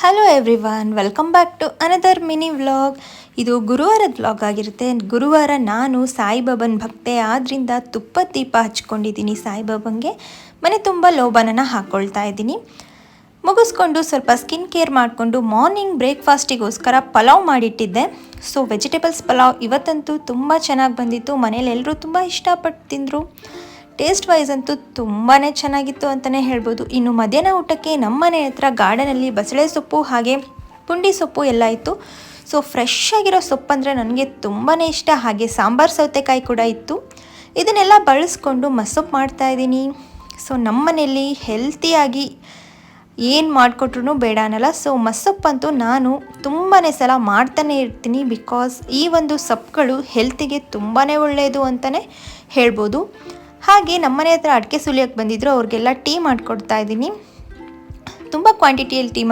Hello everyone, welcome back to another mini vlog. ಇದು ಗುರುವಾರದ vlog ಆಗಿರುತ್ತೆ. ಗುರುವಾರ ನಾನು ಸಾಯಿಬಾಬನ ಭಕ್ತೆ ಆದ್ದರಿಂದ ತುಪ್ಪದ ದೀಪ ಹಚ್ಕೊಂಡಿದ್ದೀನಿ. ಸಾಯಿಬಾಬಂಗೆ ಮನೆ ತುಂಬ ಲೋಬನನ ಹಾಕ್ಕೊಳ್ತಾ ಇದ್ದೀನಿ. ಮುಗಿಸ್ಕೊಂಡು ಸ್ವಲ್ಪ ಸ್ಕಿನ್ ಕೇರ್ ಮಾಡಿಕೊಂಡು ಮಾರ್ನಿಂಗ್ ಬ್ರೇಕ್ಫಾಸ್ಟಿಗೋಸ್ಕರ ಪಲಾವ್ ಮಾಡಿಟ್ಟಿದ್ದೆ. ಸೊ ವೆಜಿಟೇಬಲ್ಸ್ ಪಲಾವ್ ಇವತ್ತಂತೂ ತುಂಬ ಚೆನ್ನಾಗಿ ಬಂದಿತ್ತು. ಮನೇಲಿ ಎಲ್ಲರೂ ತುಂಬ ಇಷ್ಟಪಟ್ಟು ತಿಂದರು. ಟೇಸ್ಟ್ ವೈಸ್ ಅಂತೂ ತುಂಬಾ ಚೆನ್ನಾಗಿತ್ತು ಅಂತಲೇ ಹೇಳ್ಬೋದು. ಇನ್ನು ಮಧ್ಯಾಹ್ನ ಊಟಕ್ಕೆ ನಮ್ಮ ಮನೆ ಹತ್ರ ಗಾರ್ಡನಲ್ಲಿ ಬಸಳೆ ಸೊಪ್ಪು ಹಾಗೆ ಪುಂಡಿ ಸೊಪ್ಪು ಎಲ್ಲ ಇತ್ತು. ಸೊ ಫ್ರೆಶ್ ಆಗಿರೋ ಸೊಪ್ಪು ಅಂದರೆ ನನಗೆ ತುಂಬಾ ಇಷ್ಟ. ಹಾಗೆ ಸಾಂಬಾರು ಸೌತೆಕಾಯಿ ಕೂಡ ಇತ್ತು. ಇದನ್ನೆಲ್ಲ ಬಳಸ್ಕೊಂಡು ಮಸೊಪ್ಪು ಮಾಡ್ತಾಯಿದ್ದೀನಿ. ಸೊ ನಮ್ಮ ಮನೆಯಲ್ಲಿ ಹೆಲ್ತಿಯಾಗಿ ಏನು ಮಾಡಿಕೊಟ್ರು ಬೇಡ ಅನ್ನಲ್ಲ. ಸೊ ಮಸೊಪ್ಪಂತೂ ನಾನು ತುಂಬಾ ಸಲ ಮಾಡ್ತಾನೆ ಇರ್ತೀನಿ. ಬಿಕಾಸ್ ಈ ಒಂದು ಸೊಪ್ಪುಗಳು ಹೆಲ್ತಿಗೆ ತುಂಬಾ ಒಳ್ಳೆಯದು ಅಂತಲೇ ಹೇಳ್ಬೋದು. ಹಾಗೆ ನಮ್ಮನೆ ಹತ್ರ ಅಡಿಕೆ ಸುಲಿಯೋಕ್ಕೆ ಬಂದಿದ್ದರು. ಅವ್ರಿಗೆಲ್ಲ ಟೀ ಮಾಡಿಕೊಡ್ತಾ ಇದ್ದೀನಿ. ತುಂಬ ಕ್ವಾಂಟಿಟಿಯಲ್ಲಿ ಟೀ